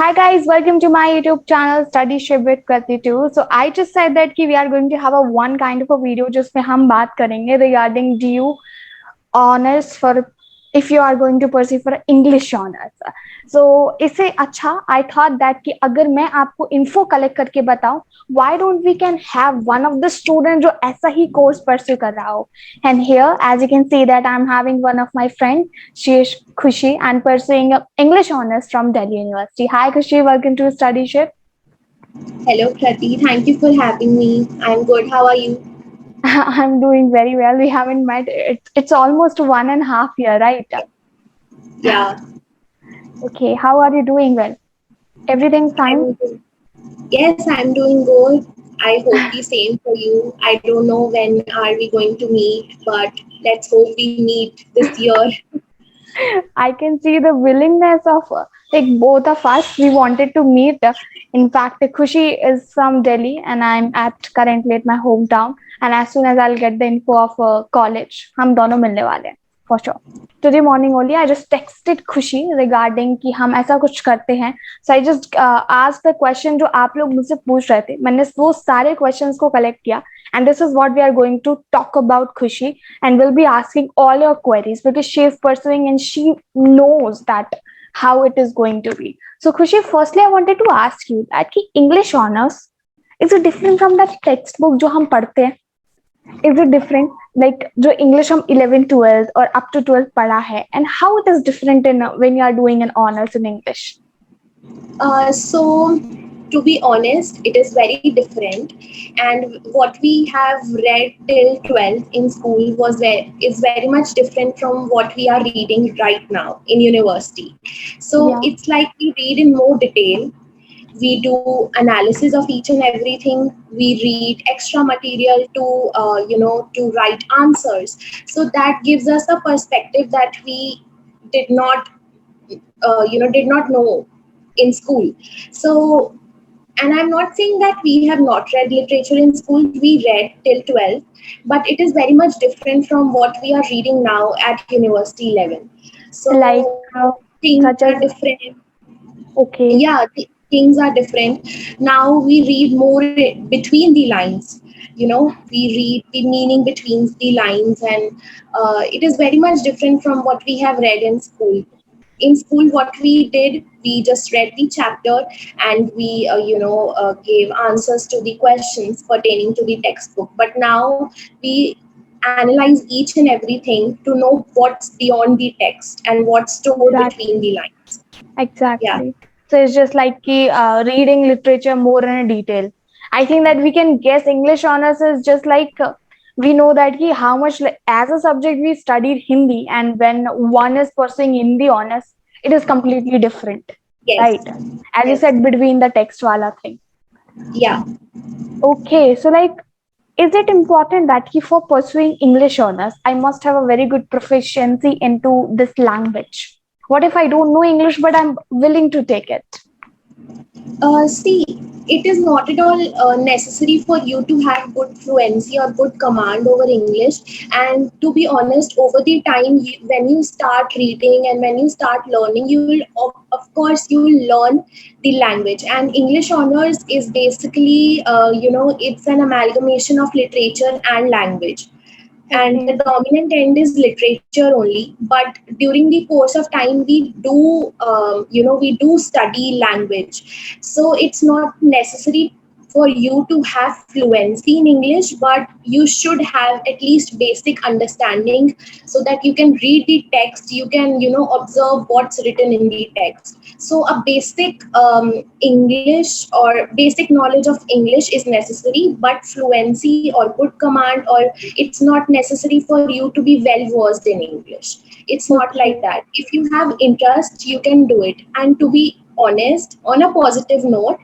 Hi guys, welcome to my YouTube channel Studyship with Krati too. So I just said that we are going to have a one kind of a video जिसमें हम बात करेंगे regarding due honors for if you are going to pursue for English honors. So इससे अच्छा I thought that कि अगर मैं आपको info collect करके बताऊं, why don't we can have one of the students जो ऐसा ही course pursue कर रहा हो. And here, as you can see that I'm having one of my friend, she is Khushi and pursuing English honors from Delhi University. Hi Khushi, welcome to Studyship. Hello, Krati. Thank you for having me. I'm good. How are you? I'm doing very well. We haven't met. It's almost 1.5 years, right? Yeah, Okay, how are you doing? Well, everything fine? I'm good. Yes, I'm doing good. I hope the same for you. I don't know when are we going to meet, but let's hope we meet this year. I can see the willingness of like both of us. We wanted to meet. In fact, Khushi is from Delhi, and I'm at currently at my hometown. And as soon as I'll get the info of college, हम दोनों मिलने वाले हैं for sure. Today morning only, I just texted Khushi regarding कि हम ऐसा कुछ करते हैं. So I just asked the question जो आप लोग मुझसे पूछ रहे थे. मैंने वो सारे questions को collect किया. And this is what we are going to talk about, Khushi, and we'll be asking all your queries because she is pursuing and she knows that how it is going to be. So, Khushi, firstly, I wanted to ask you that English honors, is it different from that textbook जो हम पढ़ते हैं? Is it different? Like जो English हम 11th, 12th or up to 12th पढ़ा है, and how it is different in when you are doing an honors in English? So, to be honest, it is very different. And what we have read till 12th in school is very much different from what we are reading right now in university. So, Yeah, it's like we read in more detail. We do analysis of each and everything. We read extra material to write answers. So that gives us a perspective that we did not did not know in school. So, and I'm not saying that we have not read literature in school. We read till 12th, but it is very much different from what we are reading now at university level. like So things such are as different. okay, Yeah, things are different. Now we read more between the lines. We read the meaning between the lines, and it is very much different from what we have read in school. In school, what we did, we just read the chapter, and we gave answers to the questions pertaining to the textbook. But now we analyze each and everything to know what's beyond the text and what's stored between exactly. the lines. Yeah. Exactly. So it's just like reading literature more in a detail. I think that we can guess English honors is just like we know that how much as a subject we studied Hindi, and when one is pursuing Hindi honors, it is completely different, Yes. right? As you Yes. said, between the text wala thing. Yeah. Okay, so like, is it important that for pursuing English honors, I must have a very good proficiency into this language? What if I don't know English, but I'm willing to take it? See, it is not at all necessary for you to have good fluency or good command over English. And to be honest, over the time, when you start reading and when you start learning, you will, of course, you will learn the language. And English honors is basically, it's an amalgamation of literature and language, and the Okay. dominant end is literature only, but during the course of time we do study language. So it's not necessary for you to have fluency in English, but you should have at least basic understanding so that you can read the text, you can observe what's written in the text. So a basic English or basic knowledge of English is necessary, but fluency or good command, or it's not necessary for you to be well versed in English. It's not like Okay. that. If you have interest, you can do it. And to be honest, on a positive note,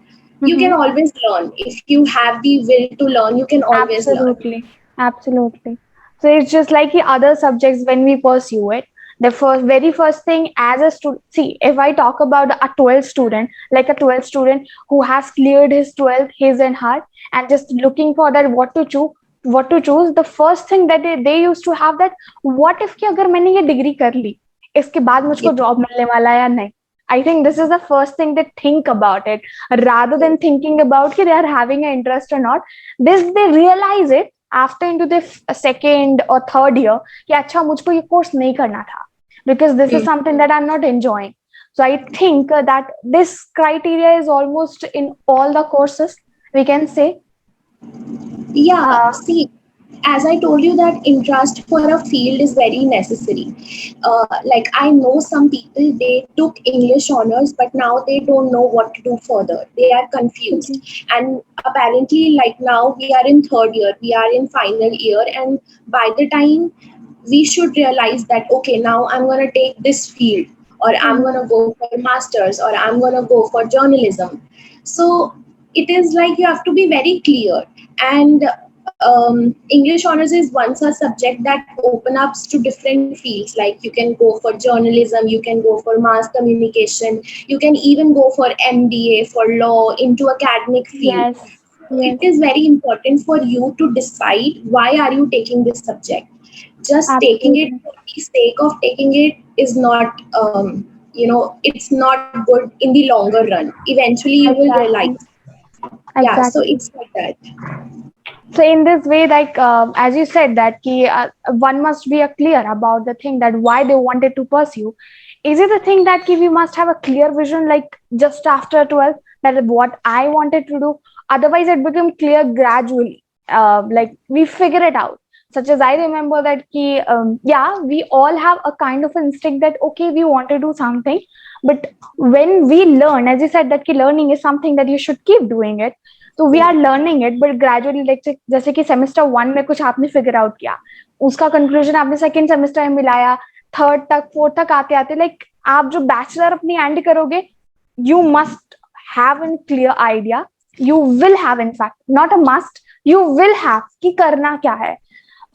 you can Mm-hmm. always learn. If you have the will to learn, you can always learn. Absolutely. Absolutely. So it's just like the other subjects when we pursue it. The very first thing as a student, see, if I talk about a 12th student, like a 12th student who has cleared his 12th, his and her, and just looking for that what to choose, the first thing that they used to have that, what if कि अगर मैंने ये degree कर ली, इसके बाद मुझको Yeah. Job मिलने वाला है या नहीं? I think this is the first thing they think about it, rather than thinking about कि they are having an interest or not. This they realize it after into the second or third year कि अच्छा मुझको ये course नहीं करना था, because this is Hmm. something that I'm not enjoying. So I think that this criteria is almost in all the courses, we can say. Yeah, uh, see, as I told you, that interest for a field is very necessary. Like I know some people, they took English honors, but now they don't know what to do further. They are confused, okay. and apparently, like now we are in third year, we are in final year, and by the time we should realize that okay, now I'm gonna take this field, or I'm Mhm. gonna go for masters, or I'm gonna go for journalism. So it is like you have to be very clear. And English honors is once a subject that open up to different fields. Like you can go for journalism, you can go for mass communication, you can even go for MBA, for law, into academic field. Yes, So it yes, is very important for you to decide why are you taking this subject. Just taking it absolutely. for the sake of taking it is not, it's not good in the longer run. Eventually you will Exactly, realize. Yeah, so exactly. it's like that. So in this way, like as you said, that one must be clear about the thing that why they wanted to pursue. Is it the thing that we must have a clear vision, like just after 12, that is what I wanted to do? Otherwise, it became clear gradually. Like we figure it out. Such as I remember that yeah, we all have a kind of instinct that okay, we want to do something, but when we learn, as you said, that learning is something that you should keep doing it. तो we are learning it but gradually, like जैसे कि semester one में कुछ आपने figure out किया, उसका conclusion आपने second semester में मिलाया, थर्ड तक फोर्थ तक आते आते लाइक आप जो बैचलर अपनी एंड करोगे, you must have an clear idea, you will have in fact not a must, you will have कि करना क्या है.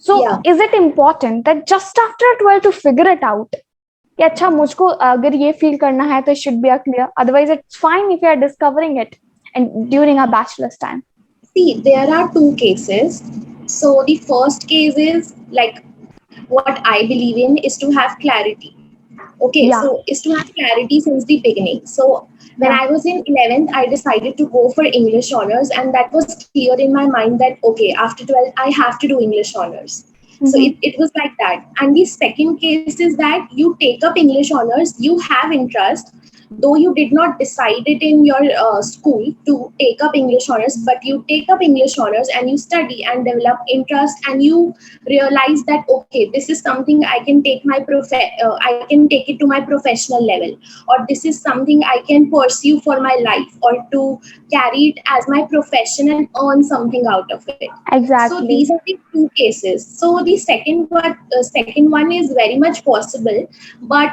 So Yeah. Is it important that just after 12 to figure it out कि अच्छा मुझको अगर ये फील करना है तो should be clear, otherwise it's fine if you are discovering it and during our bachelor's time. See, there are two cases. So the first case is like what I believe in is to have clarity. Okay, Yeah, so is to have clarity since the beginning. So when yeah. I was in 11th, I decided to go for English honors, and that was clear in my mind that okay, after 12, I have to do English honors. So Mm-hmm. it was like that. And the second case is that you take up English honors, you have interest, though you did not decide it in your school to take up English honors, but you take up English honors and you study and develop interest, and you realize that okay, this is something I can take I can take it to my professional level, or this is something I can pursue for my life, or to carry it as my profession and earn something out of it. So these Exactly. are the two cases. So the second one is very much possible, but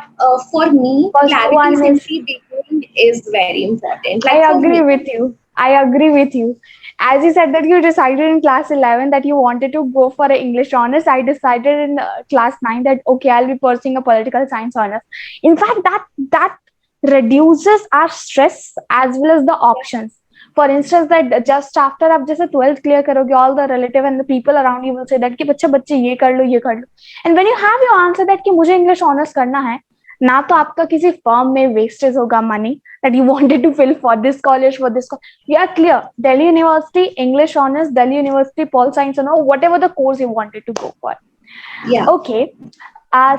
for me, First clarity one since is, the beginning is very important. Like I for agree me, with you. I agree with you. As you said that you decided in class 11 that you wanted to go for an English honors, I decided in class 9 that okay, I'll be pursuing a political science honors. In fact, that reduces our stress as well as the options. For instance, that just after आप जैसे 12th clear करोगे, all the relative and the people around you will say that कि बच्चे बच्चे ये कर लो ये कर लो. And when you have your answer that कि मुझे English honors करना है, ना तो आपका किसी फर्म में वेस्टेज होगा money that you wanted to fill for this college, for this college. You are clear. Delhi University, English honors, Delhi University, Pol Science, whatever the course you wanted to go for. yeah. Okay.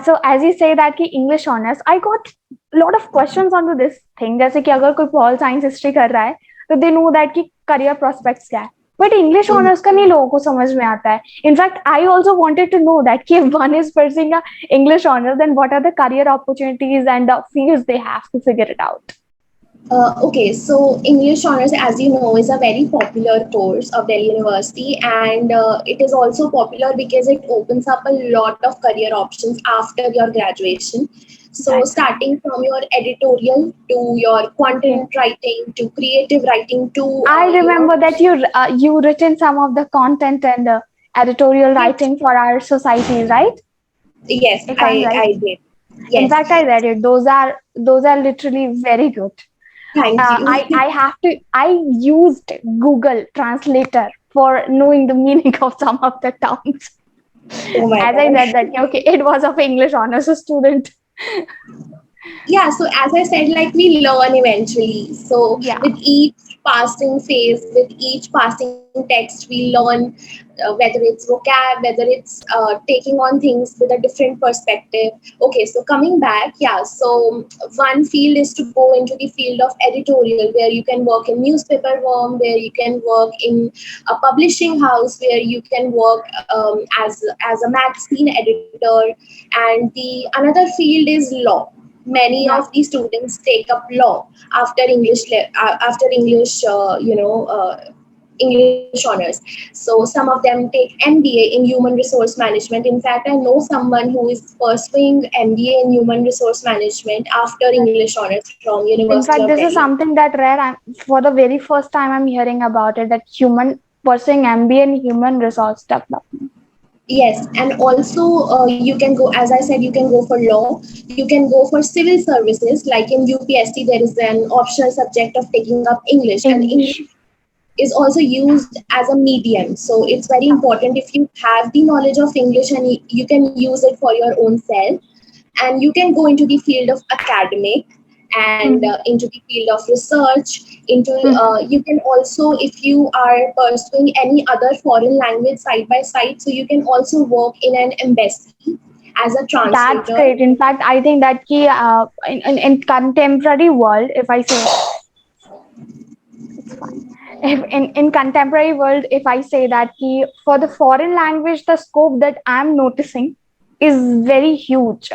So as you say that कि English honors, I got a lot of questions onto this thing. जैसे कि अगर कोई Pol Science history कर रहा है, तो they know that कि career prospects क्या है. But English Mhm. honors का नहीं लोगों को समझ में आता है. In fact, I also wanted to know that कि if one is pursuing a English honors, then what are the career opportunities and the fields they have to figure it out. Okay, so English honors, as you know, is a very popular course of Delhi University, and it is also popular because it opens up a lot of career options after your graduation. So, Right. starting from your editorial to your Okay. content writing to creative writing to I remember that you written some of the content and editorial yes, writing for our society, right? yes, If I'm right. I did. In Yes, fact, I read it. Those are literally very good. thank you. I used Google Translator for knowing the meaning of some of the terms. Oh my As I God. said that okay, it was of English honors student. Yeah, so as I said, like we learn eventually. So Yeah. with each passing phase, with each passing text, we learn, whether it's vocab, whether it's taking on things with a different perspective. Okay, so coming back, yeah, so one field is to go into the field of editorial, where you can work in newspaper firm, where you can work in a publishing house, where you can work as a magazine editor. And the another field is law. Many Yeah. of the students take up law after after English, English honors. So some of them take MBA in human resource management. In fact, I know someone who is pursuing MBA in human resource management after English honors from In University fact, of this is Delhi. something that rare. For the very first time, I'm hearing about it. That human pursuing MBA in human resource development. Yes, and also you can go, as I said, you can go for law, you can go for civil services. Like in UPSC, there is an optional subject of taking up English, and English English. is also used as a medium. So it's very Yeah. important if you have the knowledge of English, and you can use it for your own self. And you can go into the field of academic, and Mhm. into the field of research, into Mhm. you can also, if you are pursuing any other foreign language side by side, so you can also work in an embassy as a That's translator. great. In fact, I think that in contemporary world, if I say it's fine. If in contemporary world, if I say that for the foreign language, the scope that I'm noticing is very huge.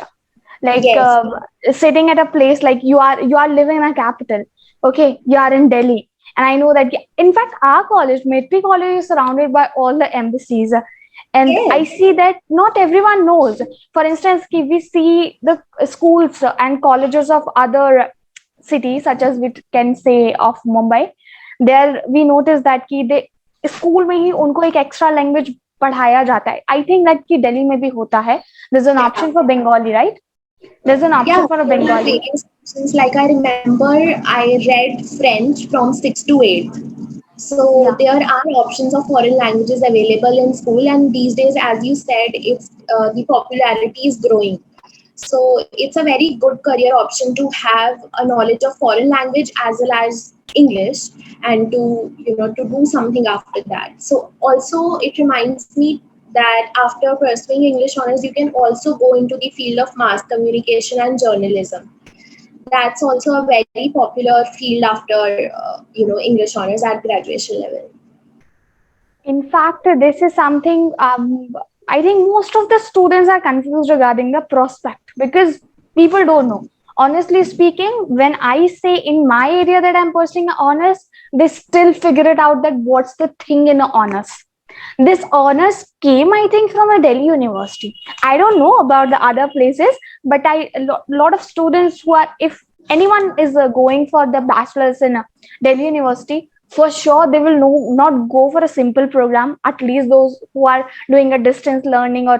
Like Yes, sitting at a place, like you are living in a capital. Okay, you are in Delhi, and I know that in fact our college, Metri College, is surrounded by all the embassies, and I yes, see that not everyone knows. For instance, we see the schools and colleges of other cities, such as we can say of Mumbai. There we notice that they school में ही उनको एक extra language पढ़ाया जाता है. I think that कि दिल्ली में भी होता है. there's an yeah. option for Bengali, right? There's an Yeah, option for a there are Bengali. various options. Like I remember, I read French from 6th to 8th. So Yeah. there are options of foreign languages available in school, and these days, as you said, it's the popularity is growing. So it's a very good career option to have a knowledge of foreign language as well as English, and to to do something after that. So also it reminds me that after pursuing English honors, you can also go into the field of mass communication and journalism. That's also a very popular field after English honors at graduation level. In fact, this is something I think most of the students are confused regarding the prospect because people don't know. Honestly speaking, when I say in my area that I'm pursuing honors, they still figure it out that what's the thing in honors. This honors came, I think, from a Delhi university. I don't know about the other places, but lot of students who are, if anyone is going for the bachelor's in Delhi university, for sure they will not go for a simple program. At least those who are doing a distance learning or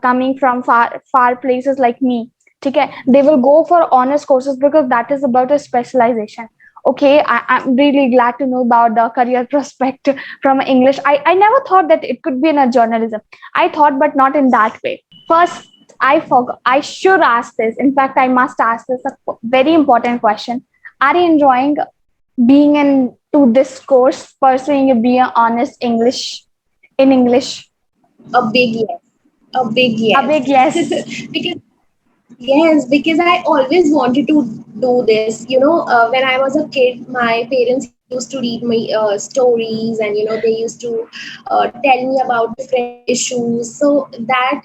coming from far places like me, okay, they will go for honors courses because that is about a specialization. Okay, I'm really glad to know about the career prospect from English. I never thought that it could be in a journalism. I thought, but not in that way. First, I forgot. I should ask this. In fact, I must ask this a very important question. Are you enjoying being into this course, pursuing a be honest English in English? A big yes. A big A yes. big yes. Because yes, because I always wanted to do this. When I was a kid, my parents used to read me stories, and they used to tell me about different issues. So that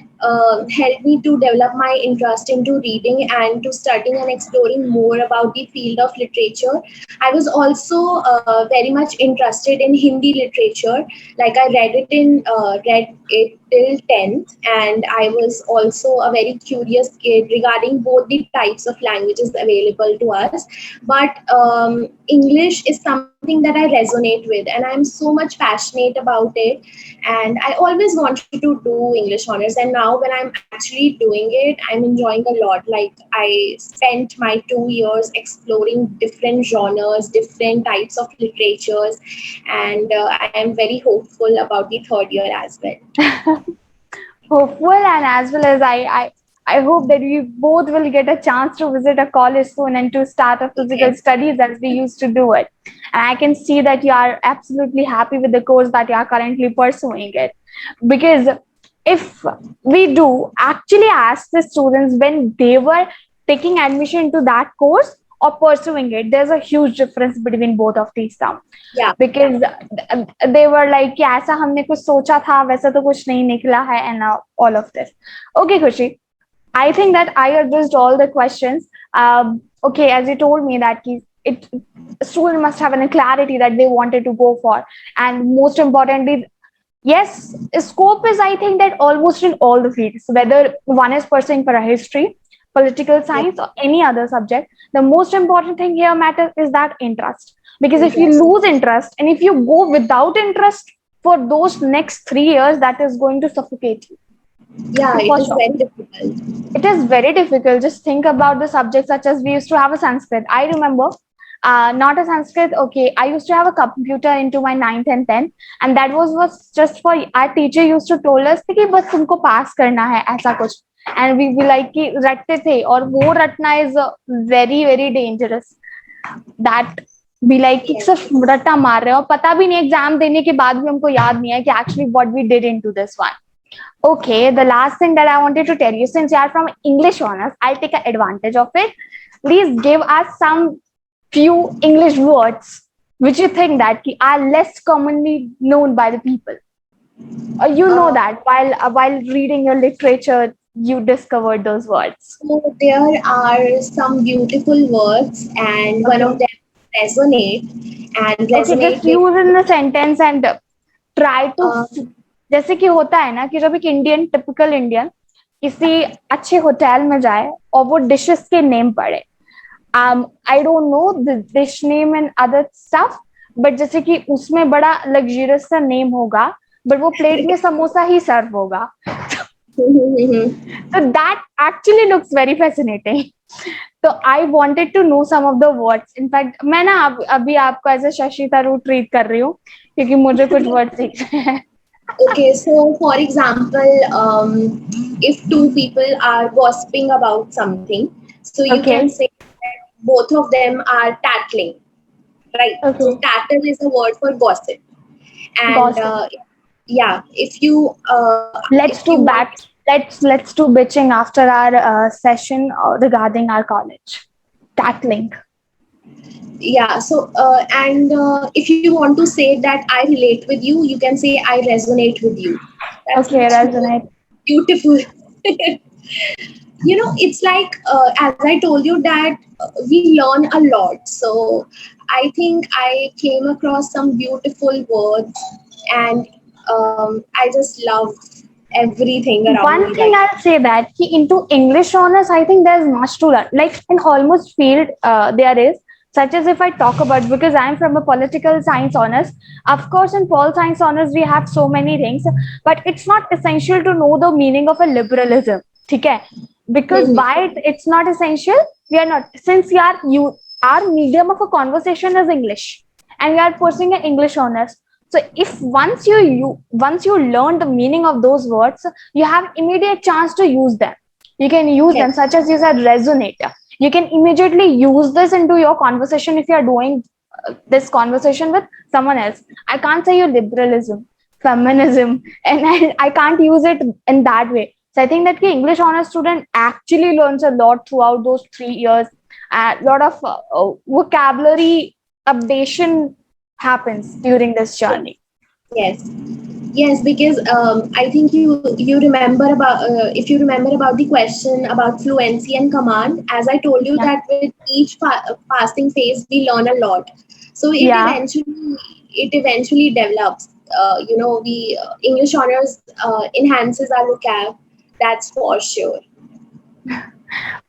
helped me to develop my interest into reading and to studying and exploring more about the field of literature. I was also very much interested in Hindi literature. Like I read it till 10th, and I was also a very curious kid regarding both the types of languages available to us. But English is something that I resonate with, and I'm so much passionate about it. And I always wanted to do English honors, and now when I'm actually doing it, I'm enjoying a lot. Like I spent my 2 years exploring different genres, different types of literatures, and I am very hopeful about the third year as well. Hopeful, and as well as I hope that we both will get a chance to visit a college soon and to start a physical Yes. studies as we used to do it. And I can see that you are absolutely happy with the course that you are currently pursuing it. Because if we do actually ask the students when they were taking admission into that course or pursuing it, there's a huge difference between both of these terms. Yeah. Because they were like कि ऐसा हमने कुछ सोचा था वैसा तो कुछ नहीं निकला है and all of this. Okay, Khushi, I think that I addressed all the questions. Okay, as you told me that it student must have a clarity that they wanted to go for, and most importantly, yes, scope is I think that almost in all the fields, whether one is pursuing for a history, political Yes. science, or any other subject. The most important thing here matters is that interest. Because if you Interest. lose interest and if you go without interest for those next 3 years, that is going to suffocate you Yeah, it for is sure. very difficult. It is very difficult. Just think about the subjects such as we used to have a Sanskrit. I remember, not a Sanskrit. Okay, I used to have a computer into my 9th and 10th, and that was just for our teacher used to told us कि बस तुमको पास करना है ऐसा कुछ, and we be like कि रटते थे और वो रटना is very very dangerous. That be like कि Yes. सिर्फ रट्टा मार रहे हो और पता भी नहीं एग्जाम देने के बाद भी हमको याद नहीं है कि actually what we did into this one. Okay, the last thing that I wanted to tell you, since you are from English honors, I'll take advantage of it. Please give us some few English words which you think that are less commonly known by the people. You know Uh, that while reading your literature, you discovered those words. so there are some beautiful words, and one Okay. of them resonate and Okay, resonate just with. use in a sentence and try to Uh, जैसे कि होता है ना कि जब एक Indian typical Indian किसी अच्छे होटल में जाए और वो डिशेस के नेम पढ़े. I don't know the dish name and other stuff, but जैसे कि उसमें बड़ा लग्जरियस सा नेम होगा बट वो प्लेट में समोसा ही सर्व होगा. So that actually looks very fascinating. So I wanted to know some of the words. In fact, मैं ना अभी आपको ऐसे शशि थरूर ट्रीट कर रही हूँ क्योंकि मुझे कुछ वर्ड सीखने हैं. okay, so for example, if two people are gossiping about something, so you can Okay. say that both of them are tattling, right? So Okay. tattle is a word for gossip, and Gossip. yeah, if Let's you do want. back. Let's do bitching after our session regarding our college. Tackling. Yeah, so and if you want to say that I relate with you, you can say I resonate with you. That's Okay, much more resonate. beautiful. It's like as I told you that we learn a lot. So I think I came across some beautiful words, and I just love everything around One me thing right. I'll say that into English honors, I think there's much to learn. Like in almost field, there is, such as if I talk about, because I'm from a political science honors. Of course, in pol science honors, we have so many things, but it's not essential to know the meaning of a liberalism. Okay? Because Mhm. why it's not essential? We are not, since our medium of a conversation is English, and we are pursuing an English honors. So if once you learn the meaning of those words, you have immediate chance to use them. You can use them, Yes. such as you said, resonate. You can immediately use this into your conversation if you are doing this conversation with someone else. I can't say your liberalism, feminism, and I can't use it in that way. So I think that the English honors student actually learns a lot throughout those 3 years. A lot of vocabulary updation happens during this journey. Yes. Yes, because I think you remember about if you remember about the question about fluency and command. As I told you Yeah. that with each passing phase we learn a lot. So Yeah. it eventually develops. We English honors enhances our vocab. That's for sure.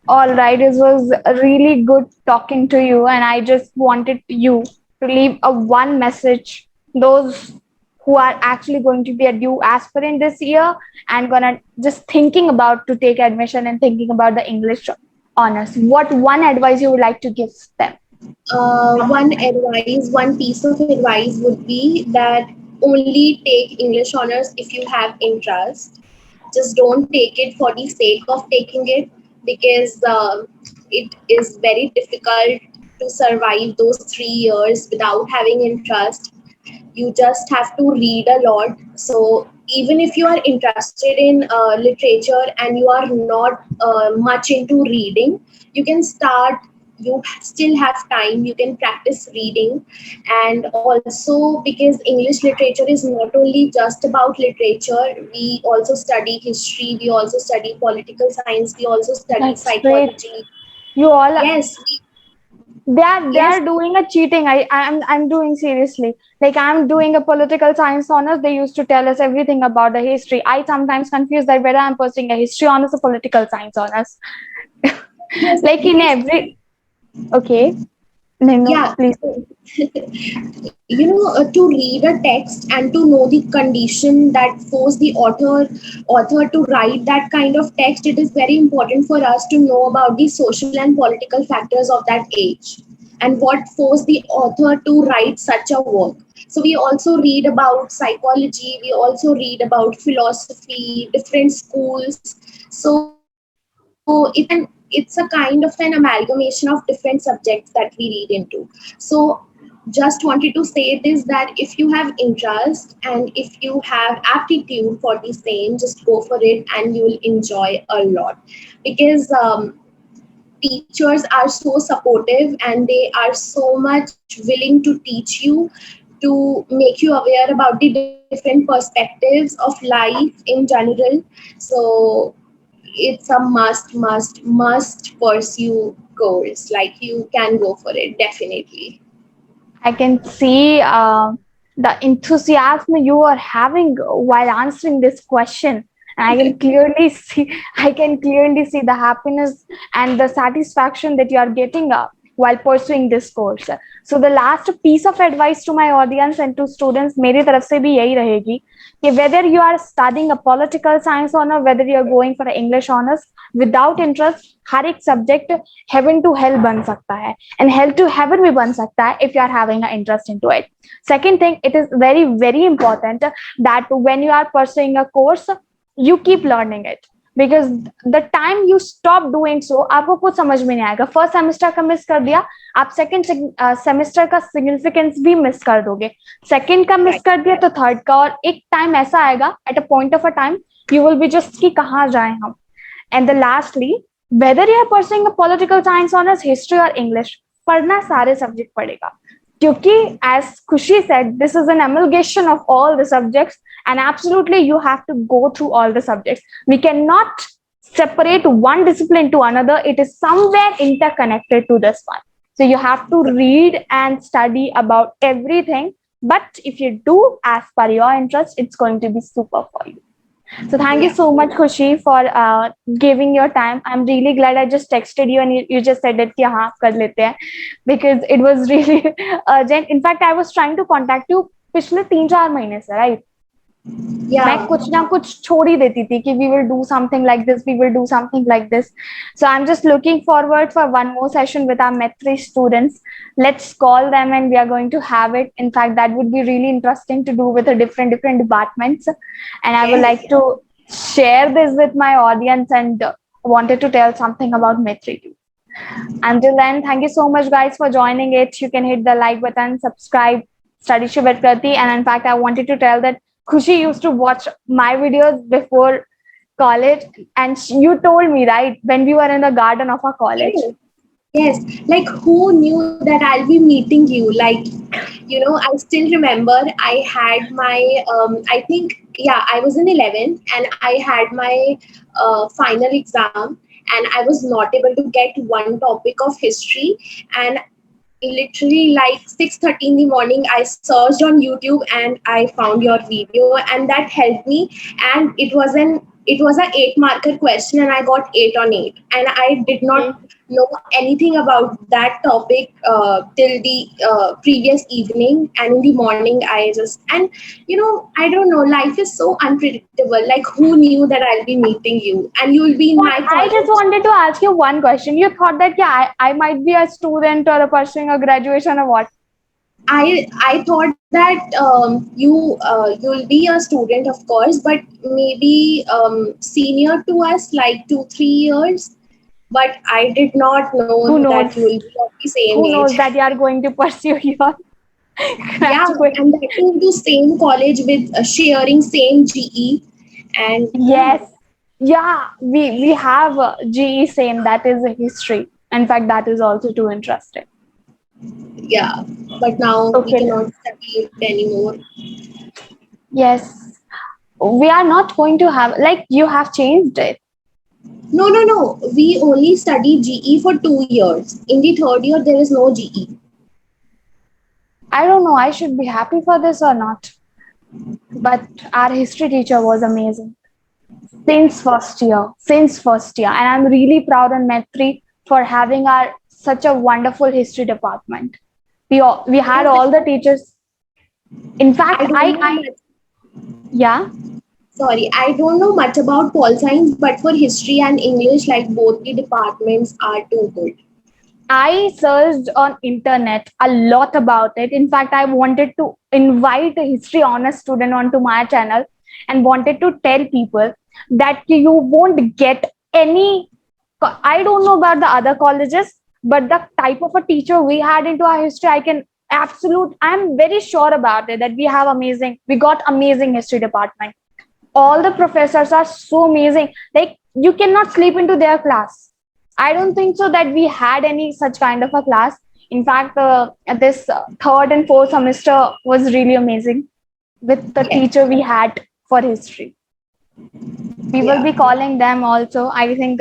All right. It was really good talking to you, and I just wanted you to leave a one message. Those who are actually going to be a new aspirant this year and gonna just thinking about to take admission and thinking about the English honors. What one advice you would like to give them? One piece of advice would be that only take English honors if you have interest. Just don't take it for the sake of taking it, because it is very difficult to survive those 3 years without having interest. You just have to read a lot. So even if you are interested in literature and you are not much into reading, you can start. You still have time, you can practice reading. And also, because English literature is not only just about literature, we also study history, we also study political science, we also study That's great. psychology. You all, Yes, they are yes. doing a cheating. I'm doing seriously. Like I'm doing a political science honors. They used to tell us everything about the history. I sometimes confuse that whether I'm pursuing a history honors or political science honors. Yes, Like in because every, okay, no, no, yeah. please. To read a text and to know the condition that forced the author to write that kind of text, it is very important for us to know about the social and political factors of that age and what forced the author to write such a work. So we also read about psychology, we also read about philosophy, different schools. So it's a kind of an amalgamation of different subjects that we read into. So just wanted to say this, that if you have interest and if you have aptitude for the same, just go for it and you will enjoy a lot. Because teachers are so supportive and they are so much willing to teach you, to make you aware about the different perspectives of life in general. So it's a must pursue course. Like, you can go for it, definitely. I can see the enthusiasm you are having while answering this question. And I can clearly see, I can clearly see the happiness and the satisfaction that you are getting while pursuing this course. So the last piece of advice to my audience and to students, मेरी तरफ से भी यही रहेगी कि whether you are studying a political science honor, whether you are going for an English honors, without interest, हर एक subject heaven to hell बन सकता है and hell to heaven भी बन सकता है if you are having an interest into it. Second thing, it is very very important that when you are pursuing a course, you keep learning it, because the time you stop doing so, आपको कुछ समझ में नहीं आएगा. First semester का miss कर दिया, आप सेकंड सेमेस्टर का सिग्निफिकेंस भी मिस कर दोगे. सेकंड का मिस कर दिया तो थर्ड का, और एक टाइम ऐसा आएगा at a point of a time you will be just कि कहाँ जाए हम. And the lastly, whether you are pursuing a political science honors, history or English, पढ़ना सारे सब्जेक्ट पड़ेगा, क्योंकि as Khushi said, this is an amalgamation of all the subjects, and absolutely you have to go through all the subjects. We cannot separate one discipline to another. It is somewhere interconnected to this one. So you have to read and study about everything. But if you do as per your interest, it's going to be super for you. So thank you Yeah. so much, Khushi, for giving your time. I'm really glad I just texted you and you just said that कि हाँ कर लेते हैं, because it was really urgent. In fact, I was trying to contact you पिछले 3-4 महीने से, right? मैं Yeah. कुछ ना कुछ छोड़ ही देती थी कि we will do something like this, we will do something like this. So I'm just looking forward for one more session with our Met3 students. Let's call them and we are going to have it. In fact, that would be really interesting to do with a different departments. And I would like Yes. to share this with my audience and wanted to tell something about Met3 too. Until then, thank you so much, guys, for joining it. You can hit the like button, subscribe, Studyship at Krati. And in fact, I wanted to tell that Khushi used to watch my videos before college. And you told me, right, when we were in the garden of our college. Yes. Yes, like who knew that I'll be meeting you? Like, I still remember I had my, I think, yeah, I was in 11th and I had my final exam, and I was not able to get one topic of history. And literally like 6:30 in the morning, I searched on YouTube and I found your video, and that helped me. And it was an 8 marker question and I got 8 on 8, and I did not know anything about that topic till the previous evening. And in the morning, I don't know, life is so unpredictable. Like, who knew that I'll be meeting you and you will be in But my I just college? wanted to ask you one question. You thought that, yeah, I might be a student or a pursuing a graduation or what? I thought that you'll be a student, of course, but maybe senior to us, like 2 3 years. But I did not know Who that knows? you will be of the same Who age. knows that you are going to pursue your Yeah, graduate? and that too to same college with sharing same GE, and yeah, Yes. Yeah, we have GE same, that is a history. In fact, that is also too interesting. yeah. But now we Okay. cannot study it anymore. Yes. We are not going to have, like, you have changed it. No, no, no. We only study GE for 2 years. In the third year, there is no GE. I don't know, I should be happy for this or not. But our history teacher was amazing. Yeah, Since first year. And I'm really proud on Metri for having our such a wonderful history department. We had yeah. all the teachers. In I fact, don't know much. yeah, Sorry, I don't know much about pol science, but for history and English, like both the departments are too good. I searched on internet a lot about it. In fact, I wanted to invite a history honors student onto my channel and wanted to tell people that you won't get any. I don't know about the other colleges, but the type of a teacher we had into our history, I'm very sure about it that we got amazing history department. All the professors are so amazing. Like, you cannot sleep into their class. I don't think so that we had any such kind of a class. In fact, this third and fourth semester was really amazing with the Yeah, teacher we had for history. We will yeah. be calling them also. I think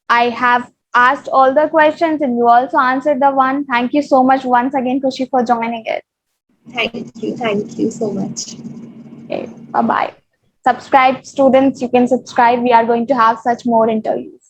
I have asked all the questions and you also answered the one. Thank you so much once again, Kushi, for joining it. Thank you so much. Okay, bye bye. Subscribe, students. You can subscribe. We are going to have such more interviews.